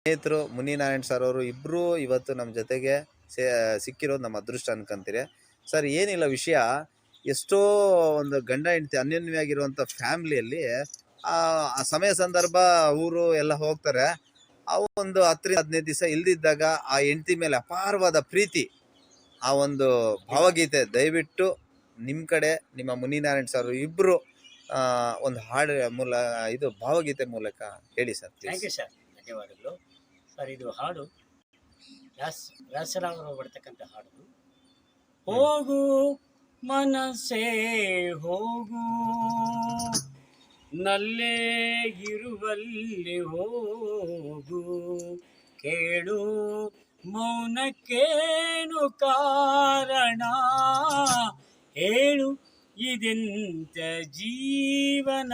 ಸ್ನೇಹಿತರು ಮುನಿನಾರಾಯಣ್ ಸರ್ ಅವರು ಇಬ್ಬರು ಇವತ್ತು ನಮ್ಮ ಜೊತೆಗೆ ಸಿಕ್ಕಿರೋದು ನಮ್ಮ ಅದೃಷ್ಟ ಅನ್ಕೊಂತೀರಿ. ಸರ್ ಏನಿಲ್ಲ ವಿಷಯ, ಎಷ್ಟೋ ಒಂದು ಗಂಡ ಹೆಂಡತಿ ಅನ್ಯೋನ್ಯವಾಗಿರುವಂಥ ಫ್ಯಾಮ್ಲಿಯಲ್ಲಿ ಆ ಸಮಯ ಸಂದರ್ಭ ಊರು ಎಲ್ಲ ಹೋಗ್ತಾರೆ. ಅವು ಒಂದು 10-15 ದಿವಸ ಇಲ್ದಿದ್ದಾಗ ಆ ಹೆಂಡತಿ ಮೇಲೆ ಅಪಾರವಾದ ಪ್ರೀತಿ, ಆ ಒಂದು ಭಾವಗೀತೆ ದಯವಿಟ್ಟು ನಿಮ್ಮ ಕಡೆ ನಿಮ್ಮ ಮುನಿನಾರಾಯಣ್ ಸರ್ ಇಬ್ಬರು ಒಂದು ಹಾಡು ಇದು ಭಾವಗೀತೆ ಮೂಲಕ ಹೇಳಿ ಸರ್. ಥ್ಯಾಂಕ್ ಯು ಸರ್, ಧನ್ಯವಾದಗಳು ಸರ್. ಇದು ಹಾಡು ವ್ಯಾಸರಾವರು ಬರ್ತಕ್ಕಂಥ ಹಾಡು. ಹೋಗು ಮನಸ್ಸೇ ಹೋಗು, ನಲ್ಲೇ ಇರುವಲ್ಲಿ ಹೋಗು, ಕೇಳು ಮೌನಕ್ಕೇನು ಕಾರಣ, ಹೇಳು ಇದೆಂತ ಜೀವನ,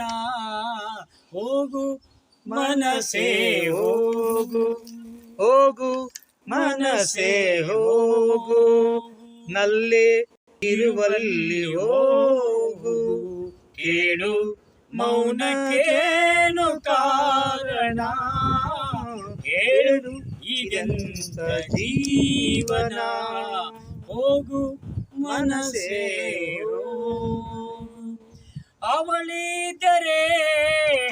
ಹೋಗು ಮನಸ್ಸೇ ಹೋಗು, ಹೋಗು ಮನಸ್ಸೇ ಹೋಗು, ನಲ್ಲೇ ಇರುವಲ್ಲಿ ಹೋಗು, ಕೇಳು ಮೌನಕ್ಕೇನು ಕಾರಣ, ಹೇಳು ಇದೆಂತ ಜೀವನ, ಹೋಗು ಮನಸ್ಸೇ ಹೋಗು. ಅವಳಿದ್ದರೆ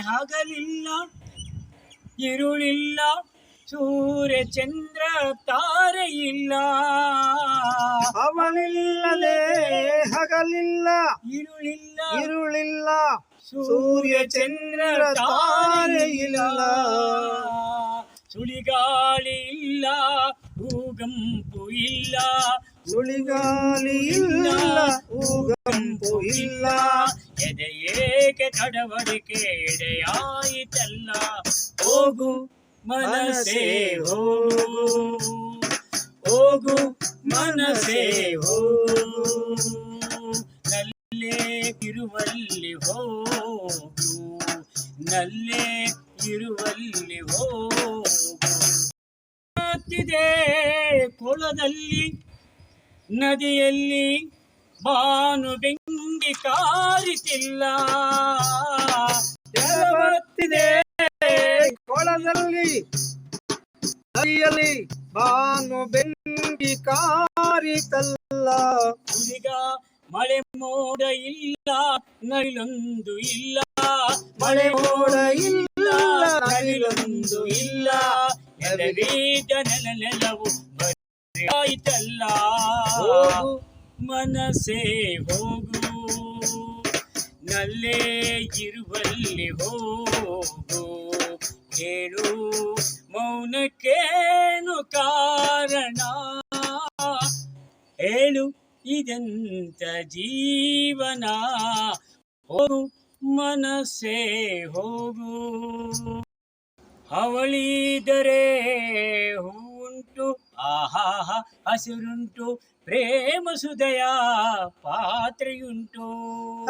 ಹಗಲಿಲ್ಲ ಇರುಳಿಲ್ಲ, ಸೂರ್ಯ ಚಂದ್ರ ತಾರೆ ಇಲ್ಲ, ಅವಳಿಲ್ಲದೆ ಹಗಲಿಲ್ಲ ಇರುಳಿಲ್ಲ, ಸೂರ್ಯ ಚಂದ್ರ ತಾರೆ ಇಲ್ಲ, ಸುಳಿಗಾಳಿ ಇಲ್ಲ ಭೂಗಂಪು ಇಲ್ಲ, ಸುಳಿಗಾಲಿ ಇಲ್ಲ ಭೂಗಂಪು ಇಲ್ಲ, ಎದೆ ಏಕೆ ತಡವರಿಕೆ ಎಡೆಯಾಯಿತಲ್ಲ, ಹೋಗು ಮನಸ್ಸೇ ಹೋಗು, ಹೋಗು ಮನಸ್ಸೇ ಹೋಗು, ನಲ್ಲೇ ಇರುವಲ್ಲಿ ಹೋಗು, ನಲ್ಲೇ ಇರುವಲ್ಲಿ ಹೋಗು. ಕೊಳದಲ್ಲಿ ನದಿಯಲ್ಲಿ ಬಾನು ಬೆಂಕಿ ಕಾರಿತಿಲ್ಲ, ಬರ್ತಿದೆ ಕೊಳದಲ್ಲಿ ನದಿಯಲ್ಲಿ ಬಾನು ಬೆಂಕಿ ಕಾರಿತಲ್ಲ, ಈಗ ಮಳೆ ಮೋಡ ಇಲ್ಲ ನವಿಲೊಂದು ಇಲ್ಲ, ಮಳೆ ಮೋಡ ಇಲ್ಲ ನವಿಲೊಂದು ಇಲ್ಲ, ಎದವೀದ ನೆಲವು ಆಯ್ತಲ್ಲ, ಹೋಗು ಮನಸ್ಸೇ ಹೋಗು, ನಲ್ಲೇ ಇರುವಲ್ಲಿ ಹೋಗು, ಕೇಳು ಮೌನಕ್ಕೇನು ಕಾರಣ, ಹೇಳು ಇದೆಂತ ಜೀವನ, ಹೋಗು ಮನಸ್ಸೇ ಹೋಗು. ಅವಳಿದರೆ ಹೂವುಂಟು ಆಹಾಹ ಹಸಿರುಂಟು, ಪ್ರೇಮ ಸುದಯ ಪಾತ್ರೆಯುಂಟು,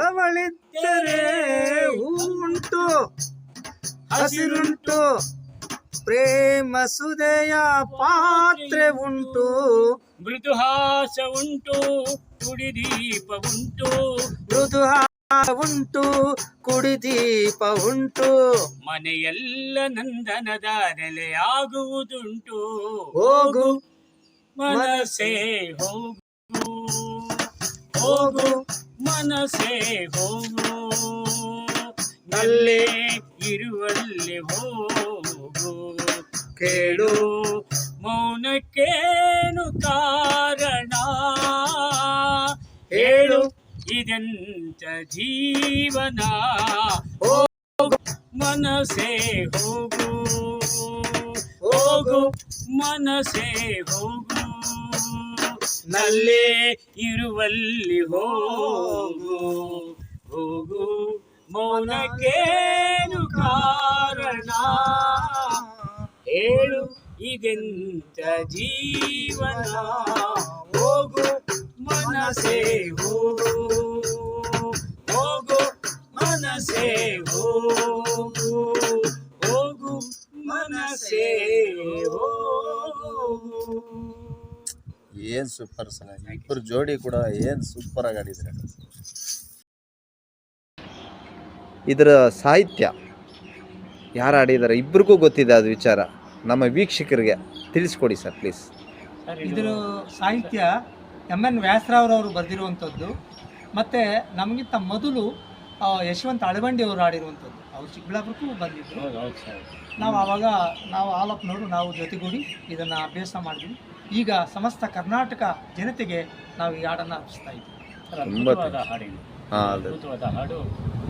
ಅವಳಿದ್ದರೆ ಹೂವುಂಟು ಹಸಿರುಂಟು, ಪ್ರೇಮ ಸುದೆಯ ಪಾತ್ರೆ ಉಂಟು, ಮೃದುಹಾಸ ಉಂಟು ಕುಡಿದೀಪ ಉಂಟು, ಮೃದುಹಾಸ ಉಂಟು ಕುಡಿದೀಪ ಉಂಟು, ಮನೆಯೆಲ್ಲ ನಂದನದ ನೆಲೆಯಾಗುವುದುಂಟು, ಹೋಗು ಮನಸ್ಸೇ ಹೋಗು, ಹೋಗು ಮನಸ್ಸೇ ಹೋಗು, ನಲ್ಲೇ ಇರುವಲ್ಲಿ ಹೋಗು, ಕೇಳು ಮೌನಕ್ಕೇನು ಕಾರಣ, ಹೇಳು ಇದೆಂತ ಜೀವನ, ಹೋಗು ಮನಸ್ಸೇ ಹೋಗು, ಹೋಗು ಮನಸ್ಸೇ ಹೋಗು, ನಲ್ಲೇ ಇರುವಲ್ಲಿ ಹೋಗು, ಹೋಗು ಮೌನಕ್ಕೇನು ಕಾರಣ, ಹೇಳು ಇದೆಂತ ಜೀವನ, ಹೋಗು ಮನಸ್ಸೇ ಹೋಗು, ಹೋಗು ಮನಸ್ಸೇ ಹೋಗು, ಹೋಗು ಮನಸ್ಸೇ ಹೋಗು. ಏನ್ ಸೂಪರ್ ಸರ್, ಇಬ್ಬರು ಜೋಡಿ ಕೂಡ ಏನ್ ಸೂಪರ್ ಆಗಿ ಆಡಿದ್ರೆ. ಇದರ ಸಾಹಿತ್ಯ ಯಾರು ಆಡಿದ್ದಾರೆ ಇಬ್ಬರಿಗೂ ಗೊತ್ತಿದೆ ಅದು ವಿಚಾರ. ನಮ್ಮ ವೀಕ್ಷಕರಿಗೆ ತಿಳಿಸ್ಕೊಡಿ ಸರ್ ಪ್ಲೀಸ್. ಸರ್ ಇದರ ಸಾಹಿತ್ಯ MN ವ್ಯಾಸರಾವ್ರವರು ಬರೆದಿರುವಂಥದ್ದು. ಮತ್ತು ನಮಗಿಂತ ಮೊದಲು ಯಶವಂತ ಅಳವಂಡಿ ಅವರು ಆಡಿರುವಂಥದ್ದು. ಅವ್ರು ಚಿಕ್ಕಬಳ್ಳಾಪುರಕ್ಕೂ ಬಂದಿದ್ದರು. ಹೌದು ಹೌದು ಸರ್. ನಾವು ಆಲಪ್ನವರು ನಾವು ಜೊತೆಗೂಡಿ ಇದನ್ನು ಅಭ್ಯಾಸ ಮಾಡಿದ್ವಿ. ಈಗ ಸಮಸ್ತ ಕರ್ನಾಟಕ ಜನತೆಗೆ ನಾವು ಈ ಹಾಡನ್ನು ಅರ್ಪಿಸ್ತಾ ಇದ್ದೀವಿ. ಸರ್ ಅದ್ಭುತವಾದ ಹಾಡಿದು. ಹಾಂ ಅದು ಅದ್ಭುತವಾದ ಹಾಡು.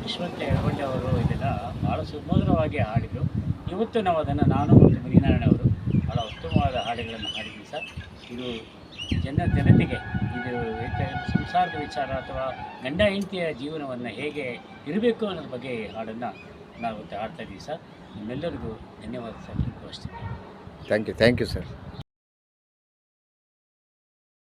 ಯಶವಂತ ಯಳವಂಡೆ ಅವರು ಇದನ್ನು ಭಾಳ ಸುಮಧುರವಾಗಿ ಹಾಡಿದರು. ಇವತ್ತು ನಾವು ಅದನ್ನು ನಾನು ಮತ್ತು ಮರಿನಾರಾಯಣ ಅವರು ಭಾಳ ಉತ್ತಮವಾದ ಹಾಡುಗಳನ್ನು ಹಾಡಿದ್ವಿ ಸರ್. ಇದು ಜನತೆಗೆ ಇದು ಸಂಸಾರದ ವಿಚಾರ ಅಥವಾ ಗಂಡ ಹೆಂಡತಿಯ ಜೀವನವನ್ನು ಹೇಗೆ ಇರಬೇಕು ಅನ್ನೋದ್ರ ಬಗ್ಗೆ ಈ ಹಾಡನ್ನು ನಾವು ಹಾಡ್ತಾ ಇದ್ದೀವಿ ಸರ್. ನಿಮ್ಮೆಲ್ಲರಿಗೂ ಧನ್ಯವಾದ ಸರ್. ಅಷ್ಟೇ. Thank you sir.